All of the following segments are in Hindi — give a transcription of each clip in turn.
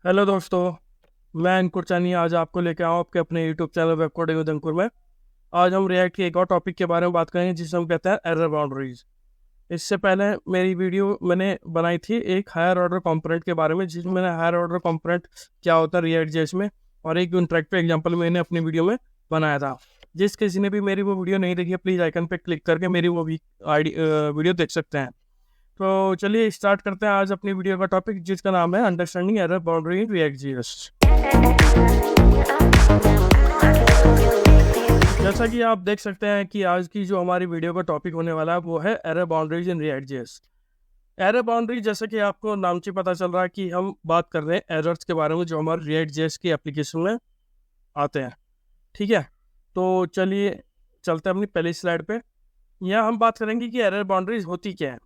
हेलो दोस्तों, मैं अंकुर चानी आज आपको लेके आऊँ आपके अपने YouTube channel web coding with Ankur में। आज हम रिएक्ट के एक और टॉपिक के बारे में बात करेंगे जिसे हम कहते हैं एरर बाउंड्रीज। इससे पहले मेरी वीडियो मैंने बनाई थी एक हायर ऑर्डर कंपोनेंट के बारे में, जिसमें मैंने हायर ऑर्डर कंपोनेंट क्या होता है रिएक्ट जेएस में और एक इंटरेक्टिव एग्जांपल मैंने अपनी वीडियो में बनाया था। जिस किसी ने भी मेरी वो वीडियो नहीं देखी है, प्लीज़ आइकन पे क्लिक करके मेरी वो भी वीडियो देख सकते हैं। तो चलिए स्टार्ट करते हैं आज अपनी वीडियो का टॉपिक, जिसका नाम है understanding error boundary in React JS. जैसा कि आप देख सकते हैं कि आज की जो हमारी वीडियो का टॉपिक होने वाला है वो है error boundaries in React JS. Error boundary, जैसा कि आपको नाम से पता चल रहा है कि हम बात कर रहे हैं एरर्स के बारे में जो हमारे रिएक्ट जेएस की एप्लीकेशन में आते हैं। ठीक है, तो चलिए चलते हैं अपनी पहली स्लाइड पे। यहाँ हम बात करेंगे कि एरर बाउंड्रीज होती क्या है।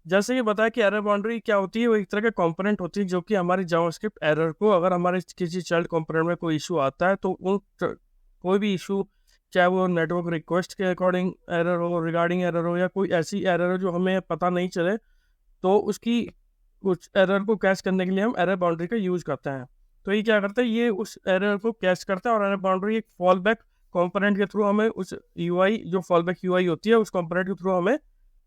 जैसे कि बताया कि एरर बाउंड्री क्या होती है, वो एक तरह का कंपोनेंट होती है जो कि हमारी जावास्क्रिप्ट एरर को, अगर हमारे किसी चाइल्ड कंपोनेंट में कोई इशू आता है तो उन कोई भी इशू, चाहे वो नेटवर्क रिक्वेस्ट के अकॉर्डिंग एरर हो, रिगार्डिंग एरर हो, या कोई ऐसी एरर हो जो हमें पता नहीं चले, तो उसकी उस एरर को कैच करने के लिए हम एरर बाउंड्री का यूज़ करते हैं। तो ये क्या करता है, ये उस एरर को कैच करता है और एरर बाउंड्री एक फॉल बैक कॉम्पोनेंट के थ्रू हमें उस यूआई, जो फॉल बैक यूआई होती है, उस कॉम्पोनेंट के थ्रू हमें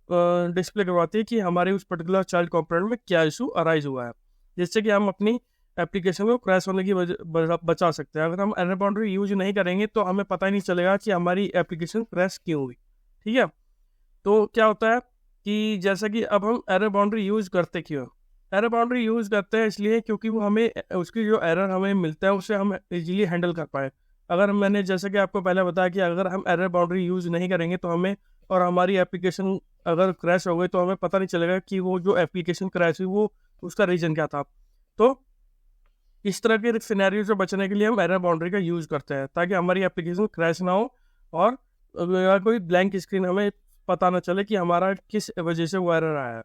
डिस्प्ले करवाती है कि हमारे उस पर्टिकुलर चाइल्ड कंपोनेंट में क्या इशू अराइज हुआ है, जिससे कि हम अपनी एप्लीकेशन को क्रैश होने की बचा सकते हैं। अगर हम एरर बाउंड्री यूज नहीं करेंगे तो हमें पता ही नहीं चलेगा कि हमारी एप्लीकेशन क्रैश क्यों हुई। ठीक है, तो क्या होता है कि जैसा कि अब हम एरर बाउंड्री यूज करते क्यों, एरर बाउंड्री यूज करते हैं इसलिए क्योंकि वो हमें उसकी जो एरर हमें मिलता है उसे हम इजीली हैंडल कर पाए। अगर मैंने जैसे कि आपको पहले बताया कि अगर हम एरर बाउंड्री यूज नहीं करेंगे तो हमें, और हमारी एप्लीकेशन अगर क्रैश हो गई तो हमें पता नहीं चलेगा कि वो जो एप्लीकेशन क्रैश हुई वो उसका रीजन क्या था। तो इस तरह के सिनेरियो से बचने के लिए हम एरर बाउंड्री का यूज़ करते हैं ताकि हमारी एप्लीकेशन क्रैश ना हो और कोई ब्लैंक स्क्रीन हमें पता ना चले कि हमारा किस वजह से वो एरर आया है।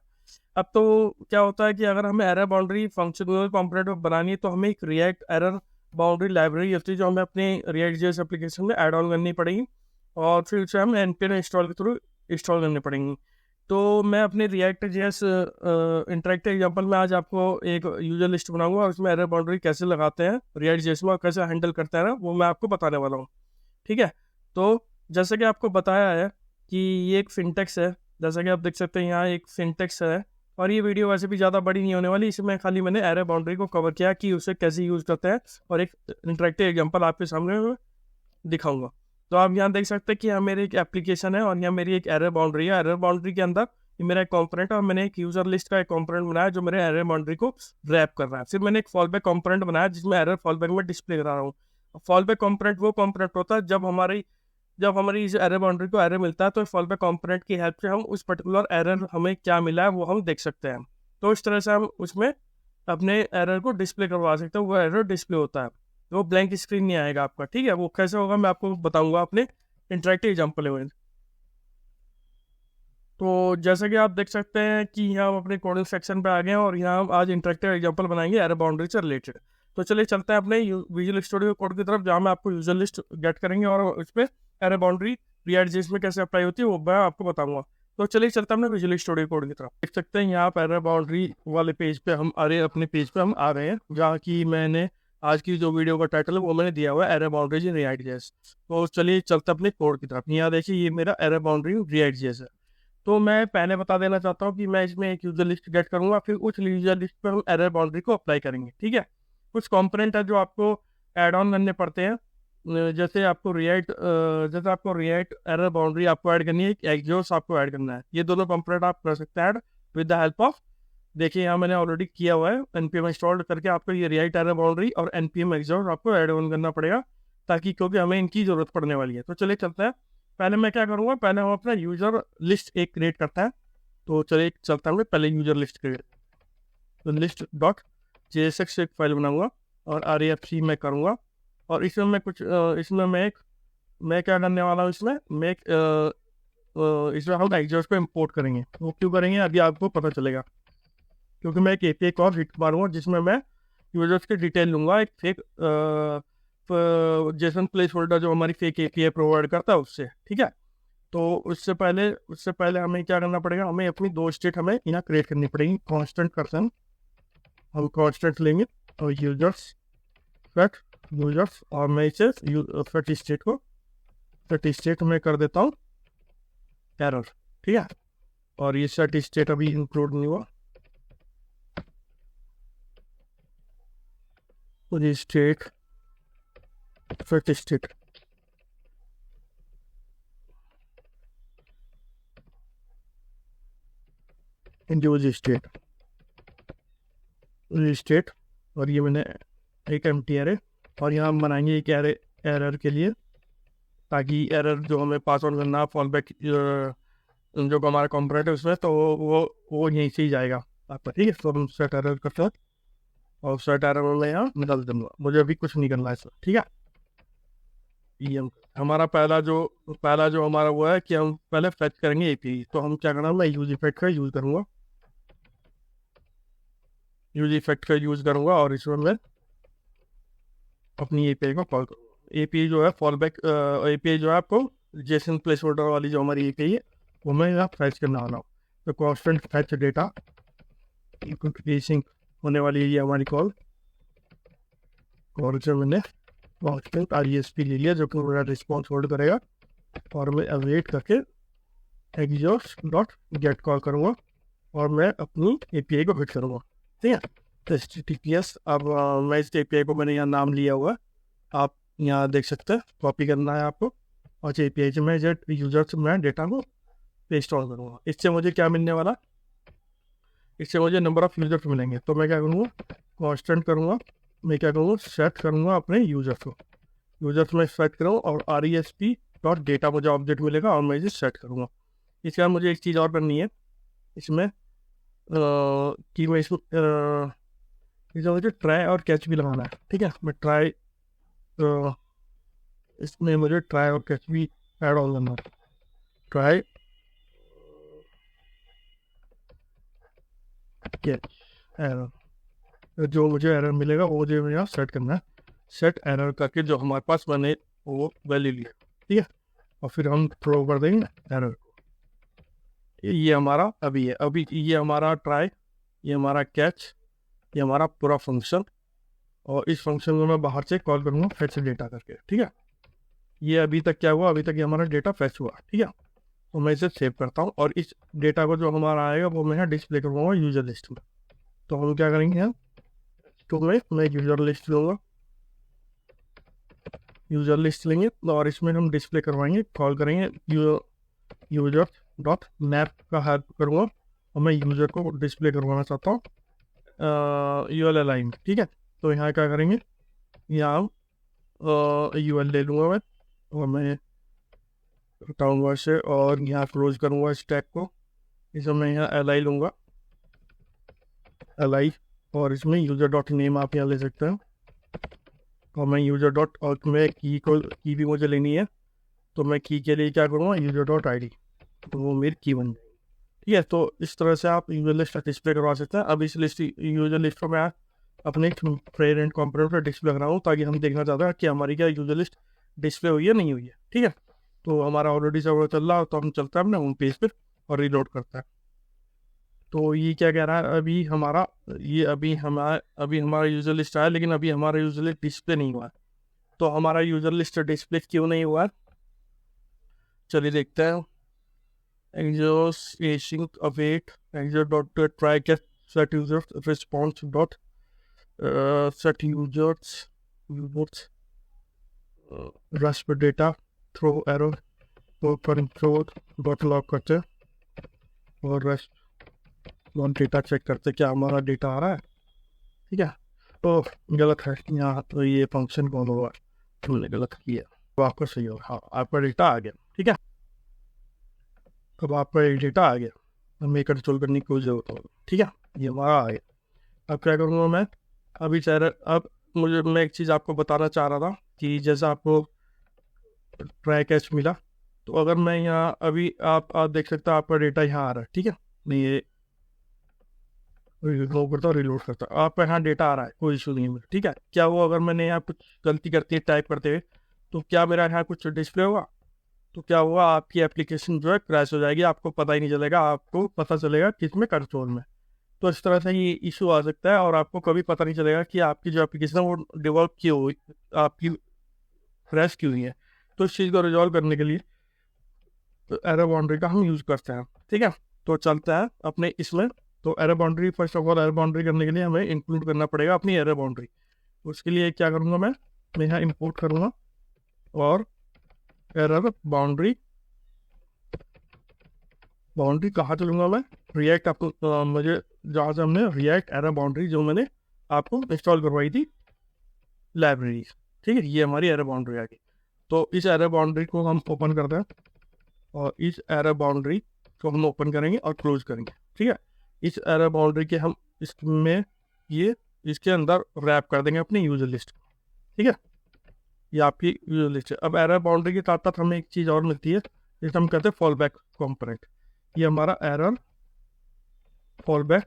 अब तो क्या होता है कि अगर हमें एरर बाउंड्री फंक्शनल कंपोनेंट बनानी है तो हमें एक रिएक्ट एरर बाउंड्री लाइब्रेरी होती है जो हमें अपने रिएक्ट जेएस एप्लीकेशन में ऐड ऑन करनी पड़ेगी और फिर उसे हम npm इंस्टॉल के थ्रू इंस्टॉल करनी पड़ेंगी। तो मैं अपने रिएक्ट जेएस इंटरेक्टिव एग्जांपल में आज आपको एक यूजर लिस्ट बनाऊंगा और उसमें एरर बाउंड्री कैसे लगाते हैं रिएक्ट जेएस में और कैसे हैंडल करते हैं ना, वो मैं आपको बताने वाला हूँ। ठीक है, तो जैसे कि आपको बताया है कि ये एक फिनटेक्स है, जैसा कि आप देख सकते हैं यहाँ एक फिनटेक्स है और ये वीडियो वैसे भी ज़्यादा बड़ी नहीं होने वाली, इसमें खाली मैंने एरर बाउंड्री को कवर किया कि उसे कैसे यूज़ करते हैं और एक इंटरेक्टिव एग्जांपल आपके सामने दिखाऊंगा। तो आप यहाँ देख सकते हैं कि यहाँ मेरी एक एप्लीकेशन है और यहाँ मेरी एक एरर बाउंड्री है। एरर बाउंड्री के अंदर ये मेरा एक कंपोनेंट है और मैंने एक यूजर लिस्ट का एक कंपोनेंट बनाया जो मेरे एरर बाउंड्री को रैप कर रहा है। फिर मैंने एक फॉलबैक कंपोनेंट बनाया जिसमें एरर फॉलबैक में डिस्प्ले करा रहा हूँ। फॉलबैक कंपोनेंट वो कंपोनेंट होता है जब हमारी इस एरर बाउंड्री को एरर मिलता है तो फॉलबैक कंपोनेंट की हेल्प से हम उस पर्टिकुलर एरर हमें क्या मिला है वो हम देख सकते हैं। तो इस तरह से हम उसमें अपने एरर को डिस्प्ले करवा सकते हैं। वो एरर डिस्प्ले होता है, वो ब्लैंक स्क्रीन नहीं आएगा आपका। ठीक है, वो कैसे होगा मैं आपको बताऊंगा अपने इंटरेक्टिव एग्जांपल में। तो जैसा कि आप देख सकते हैं कि यहाँ हम अपने कोडिंग सेक्शन पे आ गए हैं और यहाँ हम आज इंटरेक्टिव एग्जांपल बनाएंगे एरर बाउंड्री से रिलेटेड। तो चलिए चलते हैं अपने विजुअल स्टूडियो कोड की तरफ, जहाँ मैं आपको यूजर लिस्ट गेट करेंगे और उस पर एरर बाउंड्री रिएक्ट जेएस में कैसे अप्लाई होती है वो मैं आपको बताऊंगा। तो चलिए चलते हैं अपने विजुअल स्टूडियो कोड की तरफ। देख सकते हैं यहाँ आप एरर बाउंड्री वाले पेज पे हम आ रहे हैं, अपने पेज पे हम आ रहे हैं जहाँ की मैंने आज की जो वीडियो का टाइटल है वो मैंने दिया हुआ है error boundaries in React JS. तो चलिए चलते हैं अपने कोड की तरफ। यहाँ देखिए ये मेरा एरर बाउंड्री रिएक्ट जेएस है। तो मैं पहले बता देना चाहता हूँ कि मैं इसमें एक यूजर लिस्ट गेट करूँगा, फिर उस यूजर लिस्ट पर हम एरर बाउंड्री को अप्लाई करेंगे। ठीक है, कुछ कंपोनेंट है जो आपको ऐड ऑन करने पड़ते हैं। जैसे आपको रिएक्ट एरर बाउंड्री आपको ऐड करनी है, एक एग्जॉस्ट आपको ऐड करना है। ये दोनों कंपोनेंट आप कर सकते हैं add with the help of, देखिए यहाँ मैंने ऑलरेडी किया हुआ है, npm इंस्टॉल करके आपको ये रिएक्ट एरर बाउंड्री और npm एग्जॉस्ट आपको ऐड ऑन करना पड़ेगा ताकि, क्योंकि हमें इनकी ज़रूरत पड़ने वाली है। तो चलिए चलते हैं। पहले मैं क्या करूँगा, पहले हम अपना यूजर लिस्ट एक क्रिएट करता है। तो चलिए चलता हूँ, पहले यूजर लिस्ट क्रिएट, तो लिस्ट डॉट JSX एक फाइल बनाऊंगा और REFC मैं करूँगा और इसमें मैं कुछ इसमें मैं क्या करने वाला हूँ, इसमें हम एग्जॉस्ट को इम्पोर्ट करेंगे। वो क्यों करेंगे अभी आपको पता चलेगा, क्योंकि मैं एक API और हिट मारूंगा जिसमें मैं यूजर्स की डिटेल लूँगा, एक फेक जेसन प्लेस होल्डर जो हमारी फेक API प्रोवाइड करता है उससे। ठीक है, तो उससे पहले हमें क्या करना पड़ेगा, हमें अपनी दो स्टेट हमें यहाँ क्रिएट करनी पड़ेगी। कांस्टेंट पर्सन हम कांस्टेंट लेंगे और यूजर्स सेट यूजर्स, और मैं इसे सेट स्टेट में कर देता हूँ एरर, ठीक है। और ये सेट स्टेट अभी इंक्लूड नहीं हुआ, तो ये state set state use state, और ये मैंने एक एम्प्टी एरे, और यहाँ हम बनाएंगे एक एरे एरर के लिए, ताकि एरर जो हमें पास ऑन करना फॉल बैक जो हमारा कंपोनेंट है उसमें, तो वो यहीं से ही जाएगा आपका, ठीक है। तो हम सेट एरर करते हैं, और सेट एरर में यहाँ निकाल दूंगा, मुझे अभी कुछ नहीं करना है इसमें, ठीक है। ये हमारा पहला जो हमारा वो है कि हम पहले फेच करेंगे एपीआई। तो हम क्या करना, मैं यूज इफेक्ट का यूज़ करूँगा, और इसमें मैं अपनी एपीआई को कॉल करूँगा। एपीआई जो है फॉल बैक एपीआई जो है आपको जेसन प्लेस होल्डर वाली जो हमारी एपीआई है वो मैं यहाँ फैच करने वाला हूँ। तो कॉन्स्टेंट फैच डेटा होने वाली है ये हमारी कॉल, और जो मैंने कॉन्स्टेंट RESP ले लिया जो कि मेरा रिस्पॉन्स होल्ड करेगा, और मैं अवेट करके एग्जॉस्ट डॉट गेट कॉल करूँगा, और मैं अपनी एपीआई को हिट करूँगा, ठीक है। तो HTTPS, अब मैं इस एपीआई को मैंने यहाँ नाम लिया हुआ है, आप यहाँ देख सकते हैं, कॉपी करना है आपको, और एपीआई से मैं यूजर से मैं डेटा को पेस्ट ऑन करूँगा। इससे मुझे क्या मिलने वाला, इससे मुझे नंबर ऑफ यूजर्स मिलेंगे। तो मैं क्या करूँगा, कांस्टेंट करूँगा, मैं क्या करूँगा, सेट करूँगा अपने यूजर्स में सेट करूँ, और RESP डॉट डेटा मुझे ऑब्जेक्ट मिलेगा, और मैं इसे सेट करूँगा। इसके बाद मुझे एक चीज़ और करनी है इसमें, कि मैं इसमें मुझे ट्राई और कैच भी लगाना है, ठीक है। मैं इसमें मुझे ट्राई और कैच भी ऐड ऑन करना है। ट्राई कैच एरर, जो मुझे एरर मिलेगा वो मुझे यहाँ सेट करना है। सेट एरर करके जो हमारे पास मैंने वो वैल्यू लिया, ठीक है, और फिर हम थ्रो कर देंगे एरर। ये हमारा अभी ये हमारा ट्राई, ये हमारा कैच, ये हमारा पूरा फंक्शन, और इस फंक्शन को मैं बाहर से कॉल करूँगा फेच डेटा करके, ठीक है। ये अभी तक क्या हुआ, अभी तक ये हमारा डेटा फेच हुआ, ठीक है। तो मैं इसे सेव करता हूँ, और इस डेटा को जो हमारा आएगा वो मैं यहाँ डिस्प्ले करूँगा यूजर लिस्ट में। तो हम क्या करेंगे यहाँ, तो मैं यूजर लिस्ट लूँगा, यूजर लिस्ट लेंगे, और इसमें हम डिस्प्ले करवाएंगे, कॉल करेंगे यूजर डॉट मैप का हेल्प करूँगा, और मैं यूजर को डिस्प्ले करवाना चाहता हूँ ULLI में, ठीक है। तो यहाँ क्या करेंगे, यहाँ UL ले लूँगा मैं, और मैं हटाऊँगा इसे, और यहाँ क्लोज करूँगा स्टैक को। इसमें मैं यहाँ LI लूँगा, LI, और इसमें यूजर डॉट नेम आप यहाँ ले सकते हैं, और मैं यूजर डॉट, और मैं की भी मुझे लेनी है, तो मैं की के लिए क्या करूँगा, यूजर डॉट ID, तो वो मेरी की बन जाएगी, ठीक है। तो इस तरह से आप यूजर लिस्ट डिस्प्ले करवा सकते हैं। अब इस यूजर लिस्ट को मैं अपने पेरेंट कंपोनेंट पर डिस्प्ले कर रहा हूँ, ताकि हम देखना चाहते हैं कि हमारी क्या यूजर लिस्ट डिस्प्ले हुई है नहीं हुई है, ठीक है। तो हमारा ऑलरेडी सर्वर चल रहा है, तो हम चलते हैं अपने होम पेज पर और रीलोड करते हैं। तो ये क्या कह रहा है, अभी हमारा यूजर लिस्ट आया, लेकिन अभी हमारा यूजर लिस्ट डिस्प्ले नहीं हुआ है। तो हमारा यूजर लिस्ट डिस्प्ले क्यों नहीं हुआ है, चलिए देखते हैं। async await try get set users response dot set users rasp data throw arrow तो control dot log करते हैं, और rasp डेटा चेक करते क्या हमारा डेटा आ रहा है, ठीक है। तो गलत है यहाँ, तो ये फंक्शन कौन होगा, तुमने गलत किया, तो आपका सही होगा, हाँ आपका डेटा आ गया, ठीक है। अब आपका डेटा आ गया, हमें कंट्रोल करने की कोई ज़रूरत होगी, ठीक है। ये हमारा आ गया। अब क्या करूँगा मैं, अब मैं एक चीज़ आपको बताना चाह रहा था कि जैसा आपको ट्राई कैच मिला, तो अगर मैं यहाँ अभी आप देख सकते हैं आपका डेटा यहाँ आ रहा है, ठीक है। मैं ये रीलोड करता हूँ, आपका यहाँ डेटा आ रहा है, कोई इशू नहीं है, ठीक है। क्या वो अगर मैंने यहाँ कुछ गलती करती है टाइप करते हुए, तो क्या मेरा यहाँ कुछ डिस्प्ले होगा, तो क्या होगा, आपकी एप्लीकेशन जो है क्रैश हो जाएगी, आपको पता ही नहीं चलेगा, आपको पता चलेगा किसमें कंट्रोल में, तो इस तरह से ये इशू आ सकता है और आपको कभी पता नहीं चलेगा कि आपकी जो एप्लीकेशन है वो डेवलप की हुई, आपकी क्रैश की हुई है। तो इस चीज़ को रिजॉल्व करने के लिए तो एरर बाउंड्री का हम यूज़ करते हैं। ठीक है, तो चलता है अपने इसमें। तो error boundary, first of all error boundary करने के लिए हमें इंक्लूड करना पड़ेगा अपनी एरर बाउंड्री। उसके लिए क्या करूँगा, मैं यहाँ इंपोर्ट करूँगा और एरर बाउंड्री कहाँ चलूँगा मैं, रिएक्ट आपको मुझे जहाँ से हमने रिएक्ट एरर बाउंड्री जो मैंने आपको इंस्टॉल करवाई थी लाइब्रेरी। ठीक है, ये हमारी एरर बाउंड्री आ गई। तो इस एरर बाउंड्री को हम ओपन करते हैं और इस एरर बाउंड्री को हम ओपन करेंगे और क्लोज करेंगे। ठीक है, इस एरर बाउंड्री के हम इसमें इसके अंदर रैप कर देंगे अपनी यूजर लिस्ट। ठीक है, ये आपकी यूजर लिस्ट है। अब एरर बाउंड्री के साथ साथ हमें एक चीज़ और मिलती है जिसे हम कहते हैं फॉल बैक कॉम्पोनेंट। ये हमारा एरर फॉल बैक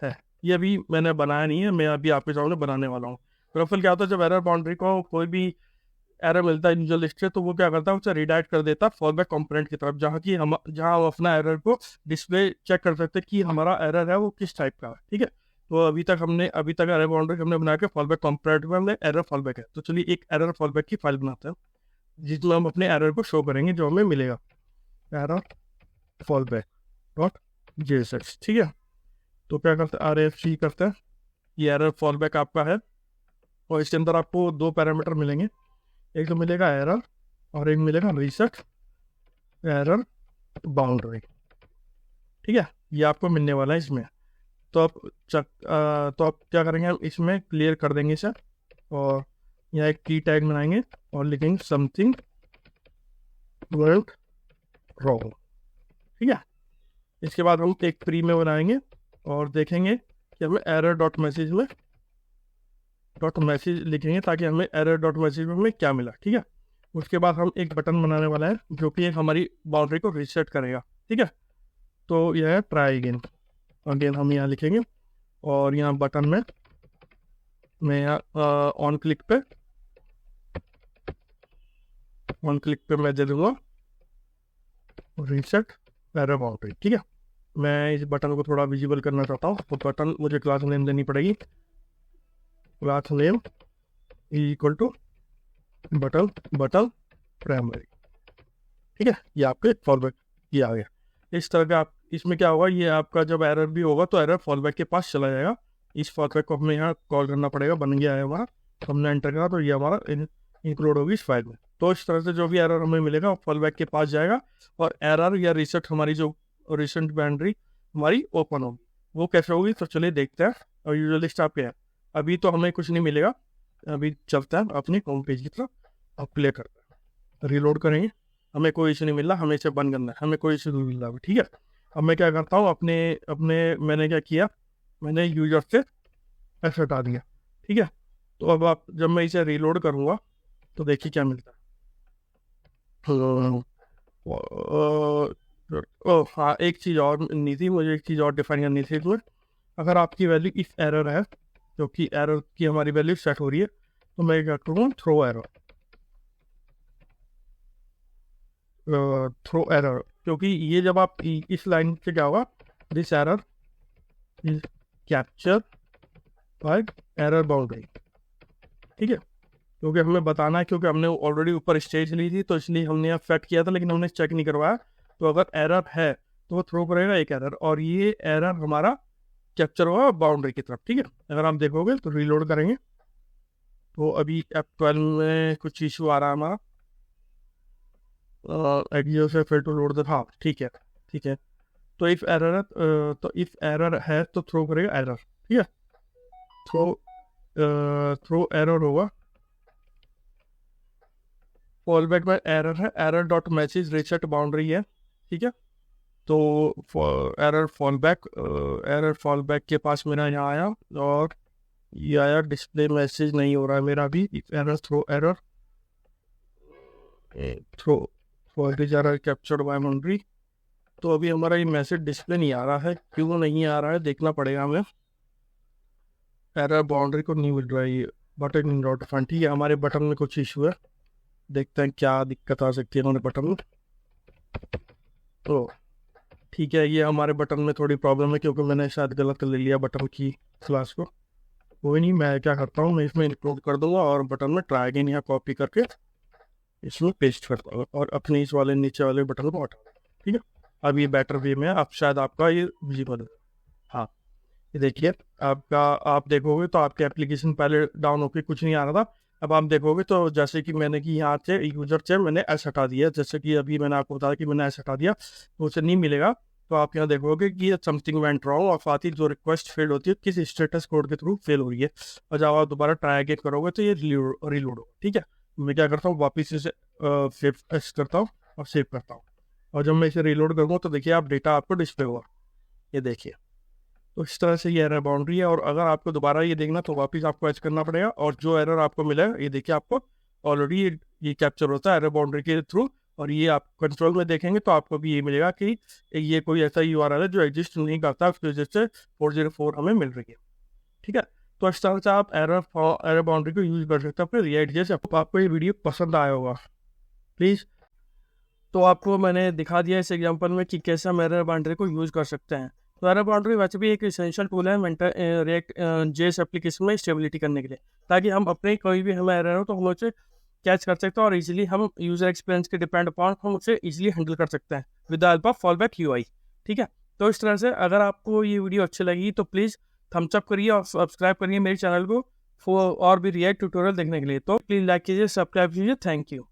है, ये अभी मैंने बनाया नहीं है, मैं अभी आपके सामने बनाने वाला हूँ। दरअसल क्या होता है, जब एरर बाउंड्री को कोई भी एरर मिलता है यूजर लिस्ट से, तो वो क्या करता है, उसे रिडायरेक्ट कर देता है फॉल बैक कॉम्पोनेंट की तरफ, जहाँ हम अपना एरर को डिस्प्ले चेक कर सकते हैं कि हमारा एरर है वो किस टाइप का है। ठीक है, तो अभी तक एरर बाउंड्री हमने बना के फॉल बैक कॉम्पोनेंट में हमने एरर फॉल बैक है। तो चलिए एक एरर फॉल बैक की फाइल बनाते हैं जिसमें हम अपने एरर को शो करेंगे, जो हमें मिलेगा error fall back dot JSX। ठीक है, तो क्या करते हैं, RFC करते हैं। ये एरर फॉल बैक आपका है और इसके अंदर आपको दो पैरामीटर मिलेंगे, एक तो मिलेगा एरर और एक मिलेगा रीसेट एरर बाउंड्री। ठीक है, ये आपको मिलने वाला है इसमें। तो आप क्या करेंगे, हम इसमें क्लियर कर देंगे इसे और यहाँ एक की टैग बनाएंगे और लिखेंगे समथिंग वेंट रॉन्ग। ठीक है, इसके बाद हम एक प्री में बनाएंगे और देखेंगे कि हमें एरर डॉट मैसेज लिखेंगे ताकि हमें एरर डॉट मैसेज में हमें क्या मिला। ठीक है, उसके बाद हम एक बटन बनाने वाला है जो कि एक हमारी बाउंड्री को रीसेट करेगा। ठीक है, तो यह है ट्राई अगेन हम यहाँ लिखेंगे और यहाँ बटन में मैं यहाँ ऑन क्लिक पे मैं दे दूँगा रीसेट एरर बाउंड्री। ठीक है, मैं इस बटन को थोड़ा विजिबल करना चाहता हूँ, तो बटन मुझे क्लास नेम देनी पड़ेगी। Class name equal to button primary. ठीक है, ये आपके फॉलबैक ये आ गया। इस तरह का आप इसमें क्या होगा, ये आपका जब एरर भी होगा तो एरर फॉलबैक के पास चला जाएगा। इस फॉलबैक को हमें यहाँ कॉल करना पड़ेगा, बन गया है हमारा, हमने एंटर करा तो ये हमारा इंक्लूड होगी इस फाइल में। तो इस तरह से जो भी एरर हमें मिलेगा वो फॉलबैक के पास जाएगा और एरर या रीसेट हमारी जो रिसेंट बाउंड्री हमारी ओपन होगी। वो कैसे होगी, तो चलिए देखते हैं। और यूजर लिस्ट आपके है, अभी तो हमें कुछ नहीं मिलेगा, अभी चलता है अपनी होम पेज की तरफ और प्ले करते हैं, रीलोड करेंगे। हमें कोई इशू नहीं मिल रहा, हमें इसे बंद करना है, हमें कोई इशू नहीं मिल रहा। ठीक है, अब मैं क्या करता हूँ, अपने मैंने क्या किया, मैंने यूजर से ऐसे हटा दिया। ठीक है, तो अब जब मैं इसे रीलोड करूँगा तो देखिए क्या मिलता है। हाँ, एक चीज़ और नहीं थी, मुझे एक चीज़ और डिफाइन करनी थी इसमें। अगर आपकी वैल्यू इफ एरर है, क्योंकि एरर की हमारी वैल्यू सेट हो रही है, तो मैं क्या करूँगा, थ्रो एरर, क्योंकि ये जब आप इस लाइन से क्या होगा, this error is capture by error boundary. ठीक है, क्योंकि हमें बताना है, क्योंकि हमने ऑलरेडी ऊपर स्टेज ली थी तो इसलिए हमने यहाँ सेट किया था, लेकिन हमने चेक नहीं करवाया। तो अगर एरर है तो वो थ्रो करेगा एक एरर, और ये एरर हमारा कैप्चर होगा बाउंड्री की तरफ। ठीक है, अगर आप देखोगे तो रीलोड करेंगे तो अभी F12 में कुछ इशू आ रहा है हमारा, एडियो से फिर टू लोड हाँ ठीक है। तो इफ एरर है तो थ्रो करेगा एरर। ठीक है, थ्रो एरर होगा, फॉलबैक में एरर है, error dot message reset boundary है। ठीक है, तो एरर फॉलबैक के पास मेरा यहाँ आया और ये आया डिस्प्ले मैसेज नहीं हो रहा है मेरा अभी। Error throw captured by boundary, तो अभी हमारा ये मैसेज डिस्प्ले नहीं आ रहा है, क्यों नहीं आ रहा है देखना पड़ेगा हमें। एरर बाउंड्री को नहीं मिल रहा है, ये बटन नॉट फाइंड। ठीक है, हमारे बटन में कुछ इशू है, देखते हैं क्या दिक्कत आ सकती है हमारे बटन में। तो ठीक है, ये हमारे बटन में थोड़ी प्रॉब्लम है क्योंकि मैंने शायद गलत ले लिया बटन की क्लास को। कोई नहीं, मैं क्या करता हूँ, मैं इसमें इंक्लूड कर दूंगा और बटन में ट्राई अगेन यहाँ कॉपी करके इसमें पेस्ट करता हूँ और अपने इस वाले नीचे वाले बटन को हटा दूँ। ठीक है, अब ये बेटर वे में अब शायद आपका ये विजिबल है। हाँ, ये देखिए आपका, आप देखोगे तो आपके एप्लीकेशन पहले डाउन होके कुछ नहीं आ रहा था। अब आप देखोगे तो जैसे कि मैंने कि यहाँ से यूजर से मैंने एस हटा दिया, जैसे कि अभी मैंने आपको बताया कि मैंने एस हटा दिया तो उसे नहीं मिलेगा। तो आप यहाँ देखोगे कि समथिंग वेंट रॉन्ग और साथ ही जो रिक्वेस्ट फेल होती है किस स्टेटस कोड के थ्रू फेल हो रही है। और जब आप दोबारा ट्राई अगेन करोगे तो ये रीलोड होगा। ठीक है, मैं क्या करता हूँ, वापिस इसे सेव करता हूँ और सेव करता हूँ। और जब मैं इसे रीलोड करूँगा तो देखिए आप डेटा आपको डिस्प्ले होगा, ये देखिए। तो इस तरह से ये एरर बाउंड्री है। और अगर आपको दोबारा ये देखना तो वापस आपको एच करना पड़ेगा और जो एरर आपको मिलेगा ये देखिए आपको ऑलरेडी ये कैप्चर होता है एरर बाउंड्री के थ्रू। और ये आप कंट्रोल में देखेंगे तो आपको भी ये मिलेगा कि ये कोई ऐसा यूआरएल है जो एग्जिस्ट नहीं करता, उसकी वजह से 404 हमें मिल रही है। ठीक है, तो इस तरह से आप एरर बाउंड्री को यूज कर सकते हैं अपने रिएक्ट जैसे। आपको ये वीडियो पसंद आया होगा प्लीज़। तो आपको मैंने दिखा दिया इस एग्जांपल में कि कैसे हम एरर बाउंड्री को यूज़ कर सकते हैं। तो एरर बाउंड्री वैसे भी एक इसेंशियल टूल है रिएक्ट जेएस एप्लीकेशन में स्टेबिलिटी करने के लिए, ताकि हम अपने कोई भी हमें एरर हो तो हम उसे कैच कर सकते हैं और इजीली हम यूज़र एक्सपीरियंस के डिपेंड अपॉन हम उसे इजीली हैंडल कर सकते हैं with the help of fallback UI. ठीक है, तो इस तरह से अगर आपको ये वीडियो अच्छी लगी तो प्लीज़ थम्स अप करिए और सब्सक्राइब करिए मेरे चैनल को और भी रिएक्ट ट्यूटोरियल देखने के लिए। तो प्लीज़ लाइक कीजिए, सब्सक्राइब कीजिए। Thank you.